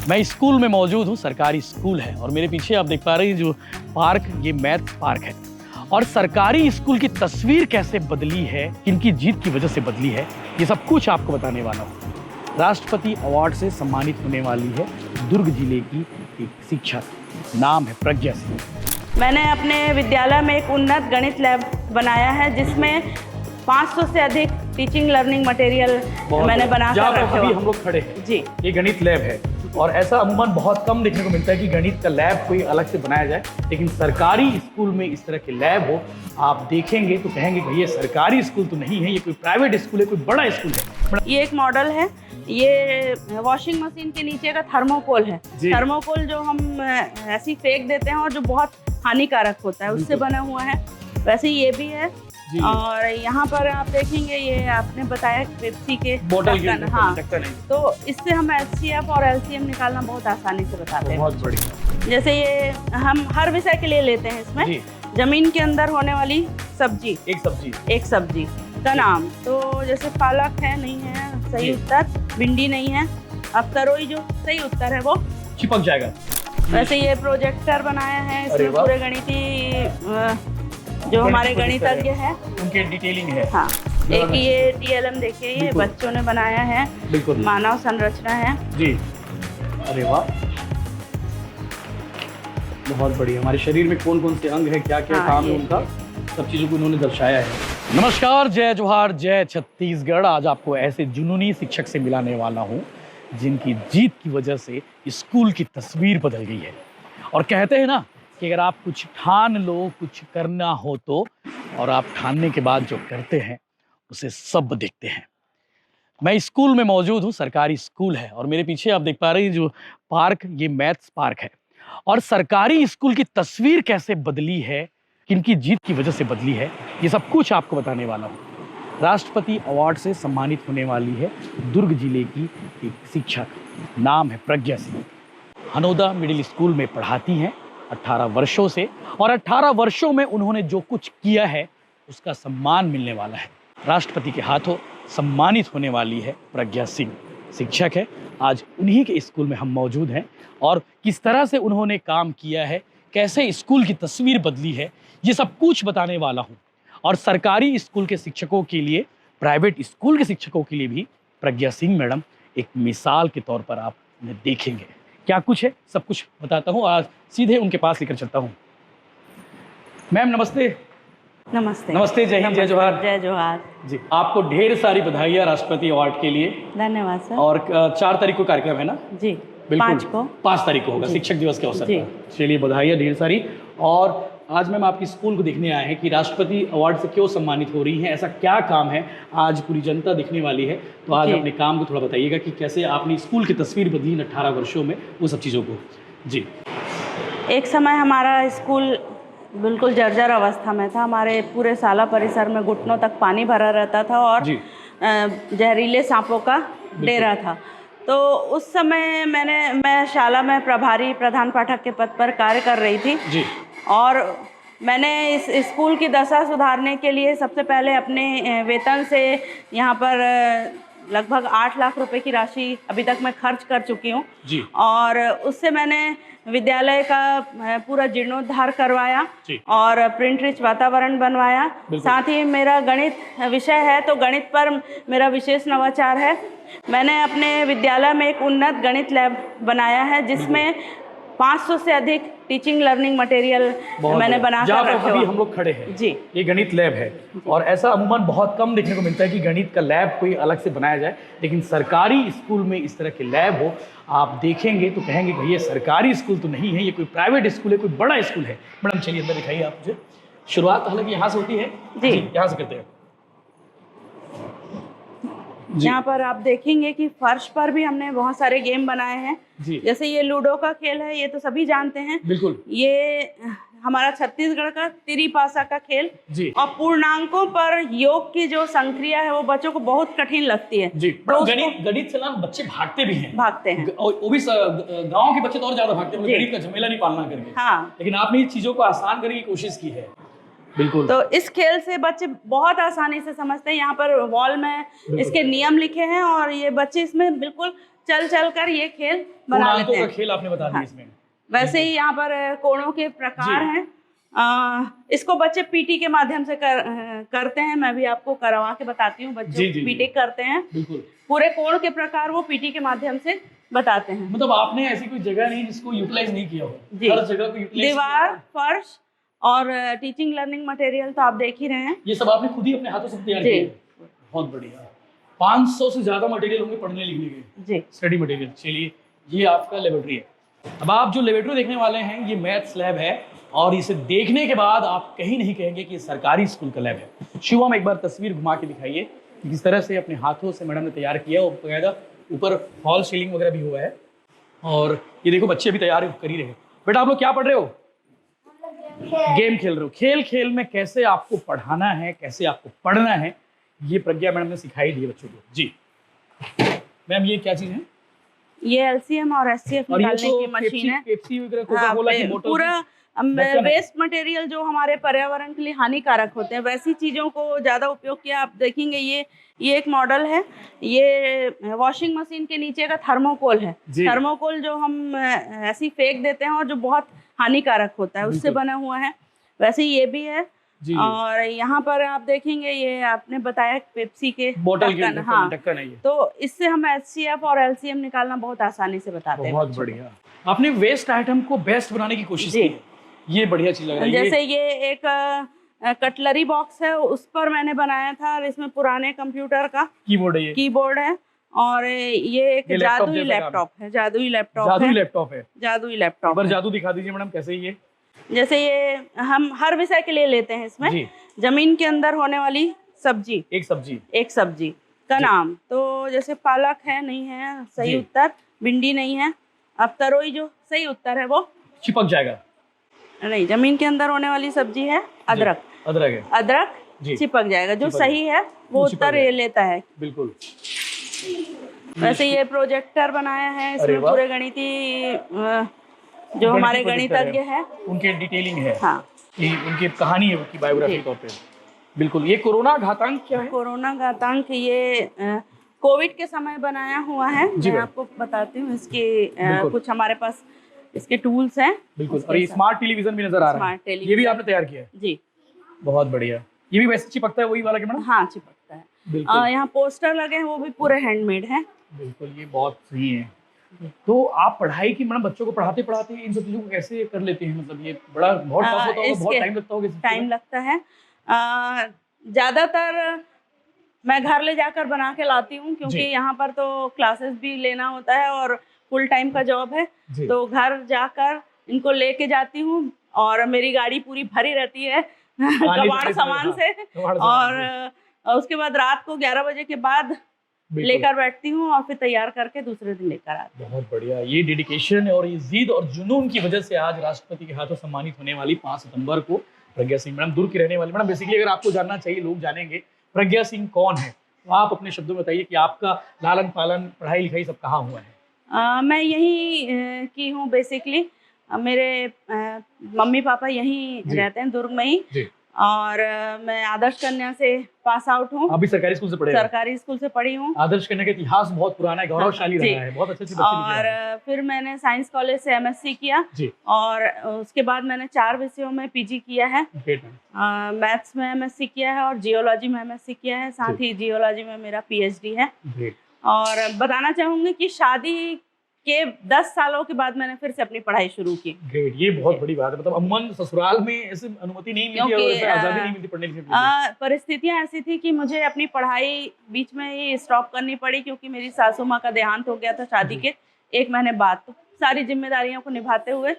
मैं स्कूल में मौजूद हूँ, सरकारी स्कूल है और मेरे पीछे आप देख पा रहे हैं जो पार्क, ये मैथ पार्क है। और सरकारी स्कूल की तस्वीर कैसे बदली है, किनकी जीत की वजह से बदली है, ये सब कुछ आपको बताने वाला हूँ। राष्ट्रपति अवार्ड से सम्मानित होने वाली है दुर्ग जिले की एक शिक्षक, नाम है प्रज्ञा सिंह। मैंने अपने विद्यालय में एक उन्नत गणित लैब बनाया है जिसमें 500 से अधिक टीचिंग लर्निंग मटेरियल मैंने बनाकर रखे अभी हम लोग खड़े हैं जी। ये गणित लैब है और ऐसा अमूमन बहुत कम देखने को मिलता है कि गणित का लैब कोई अलग से बनाया जाए, लेकिन सरकारी स्कूल में इस तरह के लैब हो, आप देखेंगे तो कहेंगे कि ये सरकारी स्कूल तो नहीं है, ये कोई प्राइवेट स्कूल है, कोई बड़ा स्कूल है। ये एक मॉडल है, ये वॉशिंग मशीन के नीचे का थर्मोकोल है। थर्मोकोल जो हम ऐसी फेंक देते हैं और जो बहुत हानिकारक होता है, उससे बना हुआ है। वैसे ये भी है और यहाँ पर आप देखेंगे, ये आपने बताया पेप्सी के बोतल, हाँ, तो इससे हम HCF और LCM निकालना बहुत आसानी से बताते हैं। बहुत बढ़िया। जैसे ये हम हर विषय के लिए लेते हैं इसमें। जमीन के अंदर होने वाली सब्जी, एक सब्जी का नाम, तो जैसे पालक है, नहीं है सही उत्तर, भिंडी नहीं है, अब तरोई जो सही उत्तर है वो चिपक जाएगा। वैसे ये प्रोजेक्टर बनाया है, इसमें पूरे गणितीय जो हमारे गणितज्ञ हैं उनके डिटेलिंग है। हाँ, एक ये TLM देखिए, ये बच्चों ने बनाया है, मानव संरचना है जी। अरे वाह, बहुत बढ़िया। हमारे शरीर में कौन कौन से अंग है, क्या क्या काम है उनका, सब चीजों को उन्होंने दर्शाया है। नमस्कार, जय जोहार, जय छत्तीसगढ़। आज आपको ऐसे जुनूनी शिक्षक से मिलाने वाला हूँ जिनकी जीत की वजह से स्कूल की तस्वीर बदल गई है। और कहते हैं ना कि अगर आप कुछ ठान लो, कुछ करना हो तो, और आप ठानने के बाद जो करते हैं उसे सब देखते हैं। मैं स्कूल में मौजूद हूँ, सरकारी स्कूल है और मेरे पीछे आप देख पा रहे हैं जो पार्क, ये मैथ्स पार्क है। और सरकारी स्कूल की तस्वीर कैसे बदली है, किनकी जीत की वजह से बदली है, ये सब कुछ आपको बताने वाला हूँ। राष्ट्रपति अवार्ड से सम्मानित होने वाली है दुर्ग जिले की एक शिक्षक, नाम है प्रज्ञा सिंह। हनोदा मिडिल स्कूल में पढ़ाती हैं 18 वर्षों से, और 18 वर्षों में उन्होंने जो कुछ किया है उसका सम्मान मिलने वाला है। राष्ट्रपति के हाथों सम्मानित होने वाली है प्रज्ञा सिंह, शिक्षक है। आज उन्हीं के स्कूल में हम मौजूद हैं और किस तरह से उन्होंने काम किया है, कैसे स्कूल की तस्वीर बदली है, ये सब कुछ बताने वाला हूँ। और सरकारी स्कूल के शिक्षकों के लिए, प्राइवेट स्कूल के शिक्षकों के लिए भी प्रज्ञा सिंह मैडम एक मिसाल के तौर पर आप उन्हें देखेंगे। क्या कुछ है, सब कुछ बताता हूँ। आज सीधे उनके पास लेकर चलता हूँ। मैम नमस्ते। नमस्ते। नमस्ते, जय हिंद, जय जोहार। जय जोहार जी। आपको ढेर सारी बधाइयाँ राष्ट्रपति अवार्ड के लिए। धन्यवाद सर। और 4 तारीख को कार्यक्रम है ना? जी, बिल्कुल 5 तारीख को होगा, शिक्षक दिवस के अवसर पर। चलिए बधाइयाँ ढेर सारी। और आज मैम आपकी स्कूल को देखने आए हैं कि राष्ट्रपति अवार्ड से क्यों सम्मानित हो रही हैं, ऐसा क्या काम है, आज पूरी जनता देखने वाली है। तो आज अपने काम को थोड़ा बताइएगा कि कैसे आपने स्कूल की तस्वीर बदली 18 वर्षों में, वो सब चीज़ों को। जी। एक समय हमारा स्कूल बिल्कुल जर्जर अवस्था में था। हमारे पूरे शाला परिसर में घुटनों तक पानी भरा रहता था और जहरीले सांपों का डेरा था। तो उस समय मैं शाला में प्रभारी प्रधान पाठक के पद पर कार्य कर रही थी जी। और मैंने इस स्कूल की दशा सुधारने के लिए सबसे पहले अपने वेतन से यहाँ पर लगभग 8 लाख रुपए की राशि अभी तक मैं खर्च कर चुकी हूँ। और उससे मैंने विद्यालय का पूरा जीर्णोद्धार करवाया और प्रिंट रिच वातावरण बनवाया। साथ ही मेरा गणित विषय है, तो गणित पर मेरा विशेष नवाचार है। मैंने अपने विद्यालय में एक उन्नत गणित लैब बनाया है जिसमें 500 से अधिक टीचिंग लर्निंग मटेरियल मैंने बनाकर रखे अभी हम लोग खड़े हैं जी। ये गणित लैब है और ऐसा अमूमन बहुत कम देखने को मिलता है कि गणित का लैब कोई अलग से बनाया जाए, लेकिन सरकारी स्कूल में इस तरह के लैब हो, आप देखेंगे तो कहेंगे कि ये सरकारी स्कूल तो नहीं है, ये कोई प्राइवेट स्कूल है, कोई बड़ा स्कूल है। मैडम चलिए अंदर दिखाइए आप मुझे। शुरुआत हालांकि यहाँ से होती है जी, यहाँ से करते हैं। यहाँ पर आप देखेंगे कि फर्श पर भी हमने बहुत सारे गेम बनाए हैं। जैसे ये लूडो का खेल है, ये तो सभी जानते हैं। बिल्कुल। ये हमारा छत्तीसगढ़ का तिरिपासा का खेल जी। और पूर्णांकों पर योग की जो संक्रिया है वो बच्चों को बहुत कठिन लगती है जी। तो गणित से ना बच्चे भागते भी हैं, वो भी गाँव के बच्चे तो और ज्यादा भागते हैं, गणित का झमेला नहीं पालना करके। हाँ। लेकिन आपने इन चीजों को आसान करने की कोशिश की है। बिल्कुल। तो इस खेल से बच्चे बहुत आसानी से समझते हैं। यहाँ पर वॉल में इसके नियम लिखे हैं और ये बच्चे इसमें बिल्कुल चल चल कर ये खेल बना लेते पूर्णांकों का हैं। खेल आपने बता दिया हाँ। इसमें। वैसे ही यहाँ पर कोणों के प्रकार हैं। इसको बच्चे पीटी के माध्यम से करते हैं। मैं भी आपको करवा के बताती हूँ। बच्चे पीटी करते हैं, बिल्कुल। पूरे कोण के प्रकार वो पीटी के माध्यम से बताते हैं। मतलब आपने ऐसी कोई जगह नहीं जिसको यूटिलाइज नहीं किया हो, हर जगह को यूटिलाइज। दीवार, फर्श और टीचिंग लर्निंग मटेरियल तो आप देख ही रहे हैं। ये सब आपने खुद ही अपने हाथों से तैयार किया? बहुत बढ़िया। 500 से ज्यादा मटेरियल होंगे पढ़ने लिखने के जी, स्टडी मटेरियल। चलिए, ये आपका लेबोरेटरी है। अब आप जो लेबोरेटरी देखने वाले हैं ये मैथ्स लैब है, और इसे देखने के बाद आप कहीं नहीं कहेंगे कि ये सरकारी स्कूल का लैब है। शिवम, एक बार तस्वीर घुमा के दिखाइए कि किस तरह से अपने हाथों से मैडम ने तैयार किया। और बकायदा ऊपर फॉल सीलिंग वगैरह भी हुआ है। और ये देखो बच्चे भी तैयार कर ही रहे हैं। बेटा, आप लोग क्या पढ़ रहे हो? गेम खेल रहे हो। खेल खेल में कैसे आपको पढ़ाना है, कैसे आपको पढ़ना है, ये प्रज्ञा मैडम ने सिखाई दी बच्चों को। जी मैम, ये क्या चीज है? ये एलसीएम और एससीएफ निकालने की मशीन है। पेप्सी वगैरह, कोका-कोला की बोतल, पूरा वेस्ट मटेरियल जो हमारे पर्यावरण के लिए हानिकारक होते हैं, वैसी चीज़ों को ज़्यादा उपयोग किया। आप देखेंगे ये एक मॉडल है। ये वॉशिंग मशीन के नीचे का थर्मोकोल है। थर्मोकोल जो हम ऐसी फेंक देते हैं और जो बहुत हानिकारक होता है, उससे बना हुआ है। वैसे ये भी है। और यहाँ पर आप देखेंगे, ये आपने बताया पेप्सी के बोतल के ढक्कन है ये। तो इससे हम एचसीएफ और एलसीएम निकालना बहुत आसानी से बताते हैं। बहुत बढ़िया। आपने वेस्ट आइटम को बेस्ट बनाने की कोशिश की है। ये बढ़िया चीज लग रही है। जैसे ये एक कटलरी बॉक्स है, उस पर मैंने बनाया था। और इसमें पुराने कंप्यूटर का कीबोर्ड है। और ये एक जादुई लैपटॉप है। जादुई लैपटॉप पर जादू दिखा दीजिए मैडम, कैसे ये? जैसे ये हम हर विषय के लिए लेते हैं। इसमें जमीन के अंदर होने वाली सब्जी, एक सब्जी का नाम। तो जैसे पालक है, नहीं है सही उत्तर। भिंडी नहीं है। अब तरोई जो सही उत्तर है वो चिपक जाएगा। नहीं, जमीन के अंदर होने वाली सब्जी है अदरक। अदरक चिपक जाएगा। जो सही है वो उत्तर ये लेता है। बिल्कुल। वैसे ये प्रोजेक्टर बनाया है। इसमें पूरे गणितीय जो हमारे गणितज्ञ है उनके डिटेलिंग है। हाँ, उनकी कहानी है, उनकी बायोग्राफी तौर पे। बिल्कुल। ये कोरोना घातांक क्या है? कोरोना घातांक ये कोविड के समय बनाया हुआ है। मैं आपको बताती हूँ। इसके कुछ हमारे पास इसके टूल्स हैं। बिल्कुल। और ये स्मार्ट टेलीविजन भी नजर आ रहा है। ये भी आपने तैयार किया है? जी, बहुत बढ़िया। ये भी वैसे चिपकता है, वही वाला कैमरा? हाँ, चिपकता है। यहाँ पोस्टर लगे हैं, वो भी पूरे हैंडमेड हैं। बिल्कुल, ये बहुत सही है। तो आप पढ़ाई की मैडम बच्चों को पढ़ाते पढ़ाते इन सब चीजों को कैसे कर लेते हैं? मतलब ये बहुत टफ होता होगा, बहुत टाइम लगता होगा। टाइम लगता है। ज्यादातर मैं घर ले जाकर बना के लाती हूँ, क्योंकि यहाँ पर तो क्लासेस भी लेना होता है और फुल टाइम का जॉब है। तो घर जाकर इनको लेके जाती हूँ और मेरी गाड़ी पूरी भरी रहती है कबाड़ सामान से। और उसके बाद रात को 11 बजे के बाद लेकर बैठती हूँ और फिर तैयार करके दूसरे दिन लेकर आती हूँ। बहुत बढ़िया। ये डेडिकेशन और ये जिद और जुनून की वजह से आज राष्ट्रपति के हाथों सम्मानित होने वाली 5 सितंबर को प्रज्ञा सिंह मैडम, दूर की रहने वाली मैडम। बेसिकली अगर आपको जानना चाहिए, लोग जानेंगे प्रज्ञा सिंह कौन है, तो आप अपने शब्दों में बताइए कि आपका लालन पालन, पढ़ाई लिखाई सब कहाँ हुआ है? मैं यहीं की हूँ बेसिकली। मेरे मम्मी पापा यहीं रहते हैं, दुर्ग में ही। और मैं आदर्श कन्या से पास आउट हूँ। अभी सरकारी स्कूल से पढ़े? सरकारी स्कूल से पढ़ी हूँ। आदर्श कन्या का इतिहास बहुत पुराना है, गौरवशाली रहा है, बहुत अच्छे बच्चे। और फिर मैंने साइंस कॉलेज से एमएससी किया। और उसके बाद मैंने 4 विषयों में पीजी किया है। मैथ्स में एमएससी किया है और जियोलॉजी में एमएससी किया है। साथ ही जियोलॉजी में मेरा पीएचडी है। और बताना चाहूंगी कि शादी के 10 सालों के बाद मैंने फिर से अपनी पढ़ाई शुरू की। ग्रेट, ये बहुत बड़ी बात है। मतलब अमूमन ससुराल में ऐसे अनुमति नहीं मिलती और ऐसे आजादी नहीं मिलती पढ़ने लिखने की। परिस्थितियां ऐसी थी कि मुझे अपनी पढ़ाई बीच में ही स्टॉप करनी पड़ी, क्योंकि मेरी सासू माँ का देहांत हो गया था शादी के 1 महीने बाद। तो सारी जिम्मेदारियों को निभाते हुए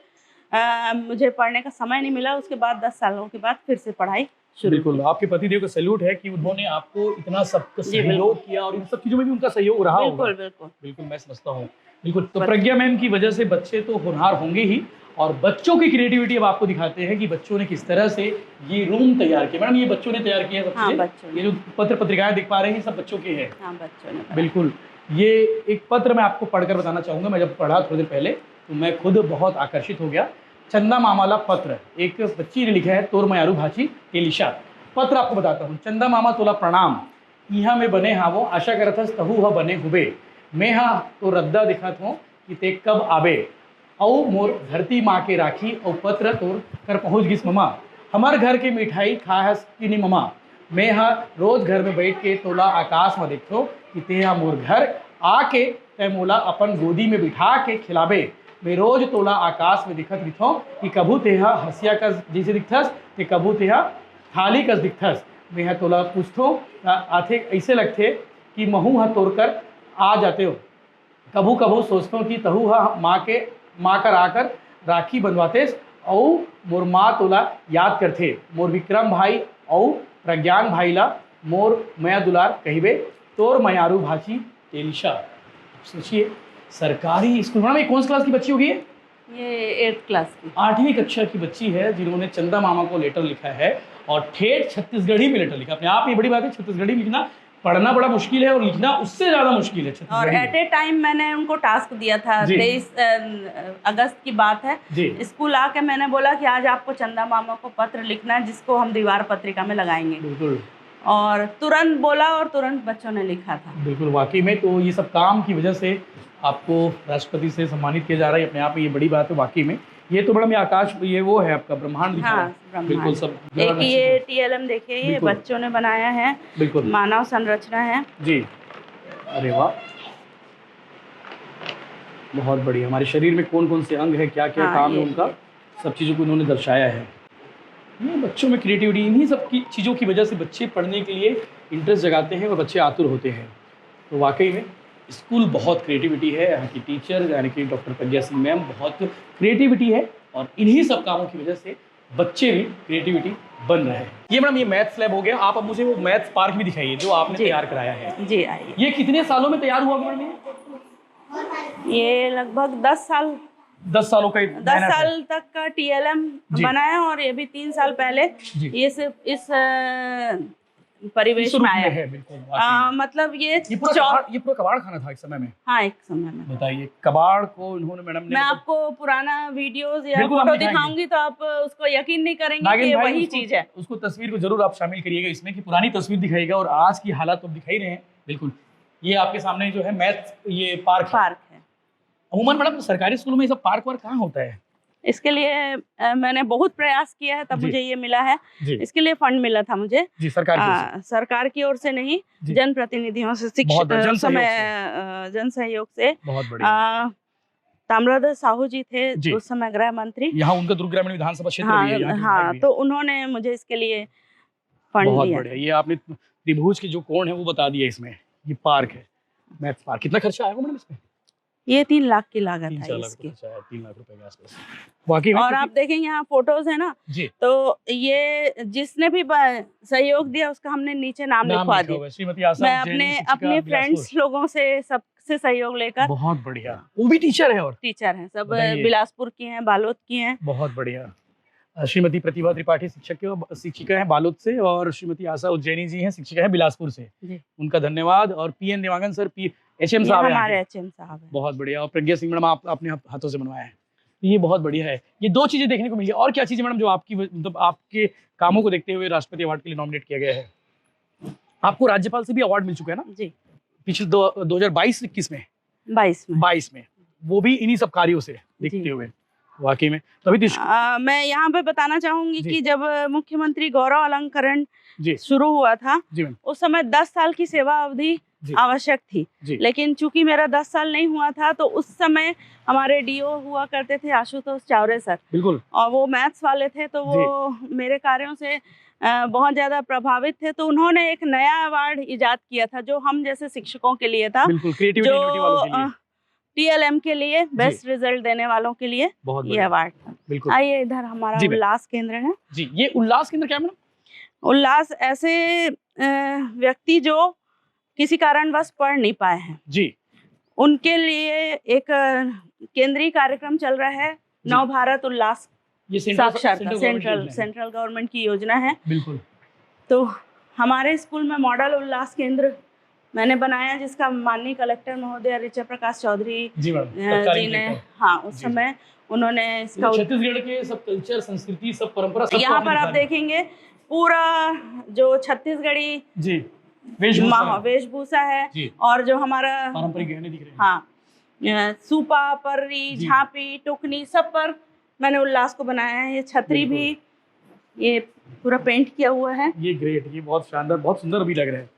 मुझे पढ़ने का समय नहीं मिला। उसके बाद 10 सालों के बाद फिर से पढ़ाई शुरू। बिल्कुल, आपके पतिदेव को सैल्यूट है कि उन्होंने आपको इतना सब सहयोग किया और इन सब चीजों में भी उनका सहयोग रहा होगा। बिल्कुल मैं समझता हूँ। बिल्कुल। तो प्रज्ञा मैम की वजह से बच्चे तो होनहार होंगे ही, और बच्चों की क्रिएटिविटी अब आपको दिखाते हैं कि बच्चों ने किस तरह से ये रूम तैयार किया। मैडम, ये बच्चों ने तैयार किया सबसे? ये जो पत्र पत्रिकाएं दिख पा रहे हैं सब बच्चों के हैं? हाँ, बच्चों ने। बिल्कुल। ये एक पत्र मैं आपको पढ़कर बताना चाहूँगा। मैं जब पढ़ा थोड़ी देर पहले तो मैं खुद बहुत आकर्षित हो गया। चंदा मामाला पत्र, एक बच्ची ने लिखा है, तोरमयारू भाची तेलिशा। पत्र आपको बताता हूँ। चंदा मामा तोला प्रणाम, यहाँ में बने हाँ वो, आशा करत हस तहु ह बने हुबे। मैं हाँ तो रद्दा दिखत हूँ कि ते कब आबे, औ मोर धरती माँ के राखी औ पत्र तोर कर पहुँच गिस ममा, हमार घर के मिठाई खाहस कि नहीं ममा, मैं हाँ रोज घर में बैठ के तोला आकाश में देखो कि ते हाँ मोर घर आके ते मोला अपन गोदी में बिठा के खिलाबे, मैं रोज तोला आकाश में दिखत दिखो कि कभू तेहा हंसिया कस जैसे दिखथस ते कभू तेहा थाली कस दिखथस, मैं हाँ तोला पूछथो आथे ऐसे लगथे कि महू हाँ तोड़ कर आ जाते हो, कभू कभू सोचता हूँ कि तहु हाँ माँ कर आकर राखी बंधवातेस और मोर माँ तोला याद करथे, मोर विक्रम भाई और प्रज्ञान भाई ला मोर मया दुलार कहिबे, तोर मयारू भाची टेलिशा। सोचिए सरकारी स्कूल में कौन सी क्लास की बच्ची होगी ये 8th क्लास की 8वीं कक्षा की बच्ची है जिन्होंने चंदा मामा को लेटर लिखा है और ठेठ छत्तीसगढ़ी में लेटर लिखा। अपने आप में बड़ी बात है, छत्तीसगढ़ी लिखना पढ़ना बड़ा मुश्किल है और लिखना उससे ज़्यादा मुश्किल है। और एट ए टाइम मैंने उनको टास्क दिया था, 23 अगस्त की बात है, स्कूल आके मैंने बोला कि आज आपको चंदा मामा को पत्र लिखना है जिसको हम दीवार पत्रिका में लगाएंगे। बिल्कुल। और तुरंत बोला और तुरंत बच्चों ने लिखा था। बिल्कुल वाकई में, तो ये सब काम की वजह से आपको राष्ट्रपति से सम्मानित किया जा रहा है, अपने आप में ये बड़ी बात है वाकई में। ये तो मैडम ये आकाश ये वो है आपका ब्रह्मांड दिखा रहा है। हाँ, बिल्कुल सब एक ये TLM देखिए, ये बच्चों ने बनाया है, बिल्कुल मानव संरचना है जी। अरे वाह, बहुत बढ़िया। हमारे शरीर में कौन कौन से अंग है, क्या क्या काम है उनका, सब चीज़ों को उन्होंने दर्शाया है। ये बच्चों में क्रिएटिविटी, इन्हीं सब की चीज़ों की वजह से बच्चे पढ़ने के लिए इंटरेस्ट जगाते हैं और बच्चे आतुर होते हैं। तो वाकई में स्कूल बहुत क्रिएटिविटी है, यहाँ की टीचर यानी कि डॉक्टर प्रज्ञा सिंह मैम बहुत क्रिएटिविटी है और इन्हीं सब कामों की वजह से बच्चे भी क्रिएटिविटी बन रहे हैं। ये मैडम ये मैथ्स लैब हो गया, आप अब मुझे वो मैथ्स पार्क भी दिखाइए जो आपने तैयार कराया है। जी आइए। ये कितने सालों में तैयार हुआ मैडम? ये लगभग 10 साल 10 सालों का 10 साल तक का TLM बना है और ये भी 3 साल पहले ये सिर्फ इस परिवेश में आया है। बिल्कुल मतलब ये पूरा कबाड़ खाना था एक समय में। हाँ, एक समय में। बताइए कबाड़ को इन्होंने मैडम ने, मैं आपको पुराना वीडियोस या फोटो दिखाऊंगी तो आप उसको यकीन नहीं करेंगे कि ये वही चीज है। उसको तस्वीर को जरूर आप शामिल करिएगा इसमें कि पुरानी तस्वीर दिखाइएगा और आज की हालात तो दिखाई रहे हैं। बिल्कुल, ये आपके सामने जो है मैथ ये पार्क है। अमूमन मैडम सरकारी स्कूलों में ये सब पार्क वर्क कहाँ होता है? इसके लिए मैंने बहुत प्रयास किया है तब मुझे ये मिला है। इसके लिए फंड मिला था मुझे जी, सरकार की ओर से नहीं, जनप्रतिनिधियों से, जन सहयोग से। बहुत बढ़िया। ताम्रध्वज साहू जी थे उस समय गृह मंत्री, यहाँ उनका दुर्ग ग्रामीण विधानसभा क्षेत्र भी है। हाँ, तो उन्होंने मुझे इसके लिए फंड दिया। बहुत बढ़िया। ये आपने त्रिभुज के जो कोण है वो बता दिया इसमें। ये पार्क है मैथ्स पार्क, कितना खर्चा आएगा मैडम इसमें? ये 3 लाख की लागत है इसकी, 3 लाख रुपए के आसपास। बाकी और आप देखेंगे यहाँ फोटोज है ना जी, तो ये जिसने भी सहयोग दिया उसका हमने नीचे नाम लिखवा दिया। श्रीमती आशा, मैं अपने फ्रेंड्स लोगों से सबसे सहयोग लेकर। बहुत बढ़िया। वो भी टीचर है और टीचर है, सब बिलासपुर की हैं, बालोद की हैं। बहुत बढ़िया। श्रीमती प्रतिभा त्रिपाठी शिक्षिका हैं बालोद से और श्रीमती आशा उज्जैनी जी हैं शिक्षिका हैं बिलासपुर से, उनका धन्यवाद। और PN देवांगन सर, HM साहब हमारे HM साहब हैं। बहुत बढ़िया। और प्रज्ञा सिंह मैडम आप अपने हाथों से बनवाया है, ये बहुत बढ़िया है। ये 2 चीजें देखने को मिली। और क्या चीजें मैडम जो आपकी मतलब आपके कामों को देखते हुए राष्ट्रपति अवार्ड के लिए नॉमिनेट किया गया है? आपको राज्यपाल से भी अवार्ड मिल चुका है ना जी, पिछले 2022-21 में 22 में, वो भी इन्हीं सब कार्यों से देखते हुए। वाकई में तभी मैं यहाँ पे बताना चाहूंगी कि जब मुख्यमंत्री गौरव अलंकरण शुरू हुआ था उस समय 10 साल की सेवा अवधि आवश्यक थी, लेकिन चूंकि मेरा 10 साल नहीं हुआ था तो उस समय हमारे DO हुआ करते थे आशुतोष चावरे सर। बिल्कुल। और वो मैथ्स वाले थे तो वो मेरे कार्यों से बहुत ज्यादा प्रभावित थे, तो उन्होंने एक नया अवार्ड इजाद किया था जो हम जैसे शिक्षकों के लिए था, जो TLM के लिए बेस्ट रिजल्ट देने वालों के लिए ये अवार्ड था। बिल्कुल। आइए इधर हमारा उल्लास केंद्र है जी। ये उल्लास केंद्र क्या है मैडम? उल्लास ऐसे व्यक्ति जो किसी कारणवश पढ़ नहीं पाए हैं जी, उनके लिए एक केंद्रीय कार्यक्रम चल रहा है, नव भारत उल्लास साक्षरता, सेंट्रल गवर्नमेंट की योजना है। बिल्कुल। तो हमारे स्कूल में मॉडल उल्लास केंद्र मैंने बनाया जिसका माननीय कलेक्टर महोदय ऋचा प्रकाश चौधरी जी ने उस समय उन्होंने इसका छत्तीसगढ़ के सब कल्चर, संस्कृति, सब परंपरा, यहाँ पर आप देखेंगे पूरा जो छत्तीसगढ़ी जी वेशभूषा है। और जो हमारा पारंपरिक गहने दिख रहे हैं। हाँ, सूपा, पर्री, झांपी, टुकनी, सब पर मैंने उल्लास को बनाया है। ये छतरी भी ये पूरा पेंट किया हुआ है। ये ग्रेट, ये बहुत शानदार, बहुत सुंदर भी लग रहा है।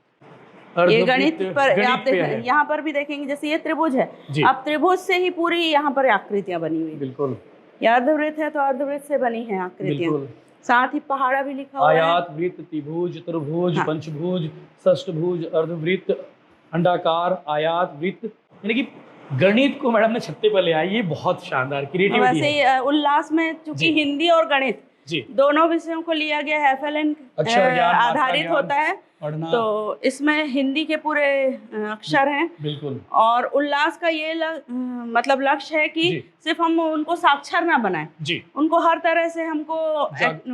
ये गणित पर आप देखें, यहाँ पर भी देखेंगे, जैसे ये त्रिभुज है, अब त्रिभुज से ही पूरी यहाँ पर आकृतियां बनी हुई। बिल्कुल, ये अर्धवृत्त है तो अर्धवृत्त से बनी है आकृतियां। साथ ही पहाड़ा भी लिखा हुआ है। आयात, वृत्त, त्रिभुज, चतुर्भुज, पंचभुज, षष्ठभुज, अर्धवृत्त, अंडाकार, आयात, वृत्त, यानी कि गणित को मैडम ने छत्ते पर ले आई। ये बहुत शानदार क्रिएटिविटी है। वैसे उल्लास में चूंकि हिंदी और गणित दोनों विषयों को लिया गया है, FLN आधारित होता है, तो इसमें हिंदी के पूरे अक्षर हैं। बिल्कुल। और उल्लास का ये मतलब लक्ष्य है कि सिर्फ हम उनको साक्षर ना बनाएं, उनको हर तरह से हमको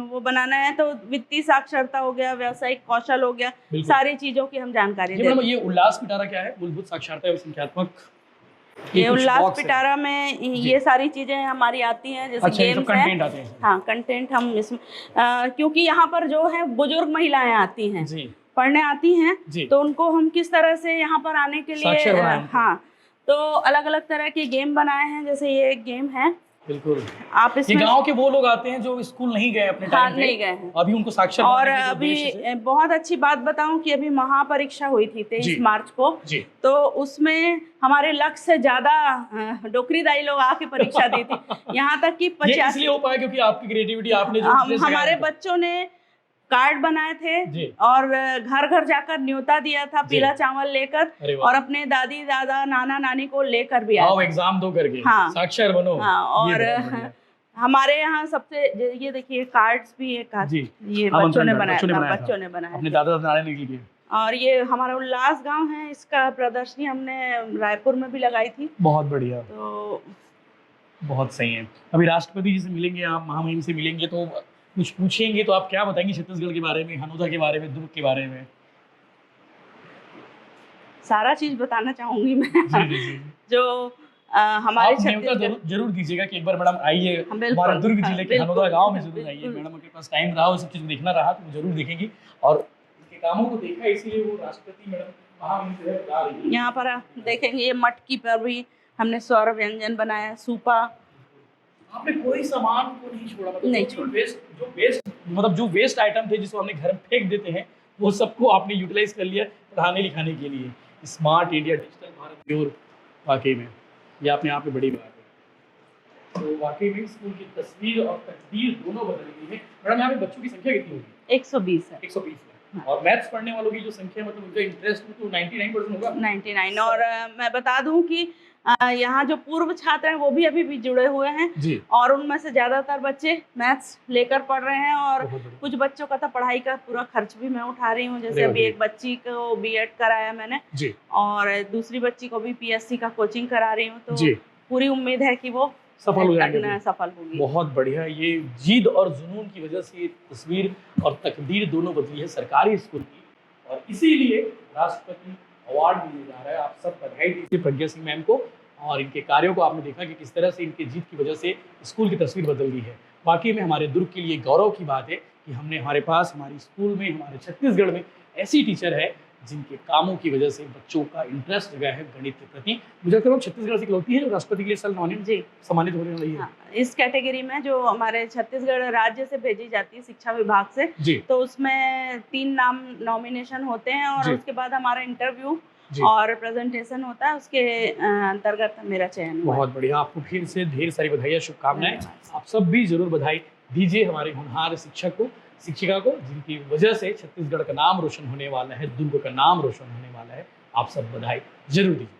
वो बनाना है। तो वित्तीय साक्षरता हो गया, व्यावसायिक कौशल हो गया, सारी चीजों की हम जानकारी दें। ये उल्लास पिटारा क्या है? मूलभूत साक्षरता एवं संख्यात्मक। ये उल्लास पिटारा में ये सारी चीजें हमारी आती हैं, जैसे गेम्स हैं। हाँ, कंटेंट हम इसमें क्योंकि यहाँ पर जो है बुजुर्ग महिलाएं आती हैं, पढ़ने आती हैं, तो उनको हम किस तरह से यहाँ पर आने के लिए हाँ, तो अलग अलग तरह के गेम बनाए हैं। जैसे ये एक गेम है। बिल्कुल। आप इसमें गांव के वो लोग आते हैं जो स्कूल नहीं गए अपने टाइम पे, नहीं गए हैं, अभी उनको साक्षर। और अभी बहुत अच्छी बात बताऊं कि अभी महापरीक्षा हुई थी 23 मार्च को, तो उसमें हमारे लक्ष्य से ज्यादा डोकरीदाई लोग आके परीक्षा दी थी। यहाँ तक कि 85 इसलिए हो पाया क्योंकि आपकी क्रिएटिविटी, आपने जो हमारे बच्चों ने कार्ड बनाए थे और घर घर जाकर न्योता दिया था, पीला चावल लेकर, और अपने दादी दादा नाना नानी को लेकर भी आए। एग्जाम दो करके। हाँ, साक्षर बनो। हाँ, और हमारे यहाँ सबसे ये देखिए कार्ड्स भी ये बच्चों ने बनाया अपने दादा नानी के लिए। और ये हमारा उल्लास गांव है, इसका प्रदर्शनी हमने रायपुर में भी लगाई थी। बहुत बढ़िया, तो बहुत सही है। अभी राष्ट्रपति जी से मिलेंगे आप, महामहिम से मिलेंगे, तो कुछ पूछेंगे, तो आप क्या बताएंगे छत्तीसगढ़ के बारे में, हनोदा के बारे में, दुर्ग के बारे में? सारा चीज बताना चाहूंगी मैं। जो हमारे जरूर दीजिएगा कि एक बार मैडम आइए हमारे दुर्ग जिले के हनोदा गांव में, जरूर आइए। मैडम के पास टाइम रहा, सब चीज देखना रहा तो जरूर देखेंगी, और उनके कामों को देखा, इसीलिए वो राष्ट्रपति मैडम महामहिम से बता रही है। यहाँ पर देखेंगे, ये मटकी पर भी हमने स्वर व्यंजन बनाया, सूपा। आपने कोई सामान को नहीं छोड़ा, मतलब नहीं छोड़ा। जो वेस्ट आइटम थे जिसको हमने घर में फेंक देते हैं, वो सबको आपने यूटिलाइज कर लिया पढ़ाने लिखाने के लिए। Smart India, digital Bharat pure, वाकई में ये अपने आप में बड़ी बात है। तो वाकई में स्कूल की तस्वीर और तकदीर दोनों बदल गई है। मैडम, यहाँ पे बच्चों की संख्या कितनी होगी? 120 है। 120 है। और मैथ्स पढ़ने वालों की जो संख्या, मतलब उनका इंटरेस्ट तो 99% होगा। 99। और मैं बता दूं कि यहाँ जो पूर्व छात्र हैं वो भी अभी भी जुड़े हुए हैं, और उनमें से ज्यादातर बच्चे मैथ्स लेकर पढ़ रहे हैं। और कुछ बच्चों का तो पढ़ाई का पूरा खर्च भी मैं उठा रही हूँ। जैसे अभी एक बच्ची को B.Ed कराया मैंने, और दूसरी बच्ची को भी PSC का कोचिंग करा रही हूँ, तो पूरी उम्मीद है कि वो सफल होगी। बहुत बढ़िया। ये जिद और जुनून की वजह से तस्वीर और तकदीर दोनों बदली है सरकारी स्कूल की, और इसीलिए राष्ट्रपति अवार्ड मिलने जा रहा है। आप सब बधाई दीजिए प्रज्ञा सिंह मैम को, और इनके कार्यों को आपने देखा कि किस तरह से इनके जीत की वजह से स्कूल की तस्वीर बदल गई है। वाकई में हमारे दुर्ग के लिए गौरव की बात है कि हमारे पास हमारे स्कूल में, हमारे छत्तीसगढ़ में ऐसी टीचर है जिनके कामों की वजह से बच्चों का इंटरेस्ट जगा है गणित के प्रति। मुझे लगता है छत्तीसगढ़ से इकलौती है जो राष्ट्रपति के लिए सम्मानित होने वाली है। इस कैटेगरी में जो हमारे छत्तीसगढ़ राज्य से भेजी जाती है शिक्षा विभाग से, तो उसमें 3 नाम नॉमिनेशन होते हैं, और उसके बाद हमारा इंटरव्यू और प्रेजेंटेशन होता है, उसके अंतर्गत मेरा चयन हुआ। बहुत बढ़िया, आपको फिर से ढेर सारी बधाई, शुभकामनाएं। आप सब भी जरूर बधाई दीजिए हमारे होनहार शिक्षक को, शिक्षिका को, जिनकी वजह से छत्तीसगढ़ का नाम रोशन होने वाला है, दुर्ग का नाम रोशन होने वाला है। आप सब बधाई जरूर दीजिए।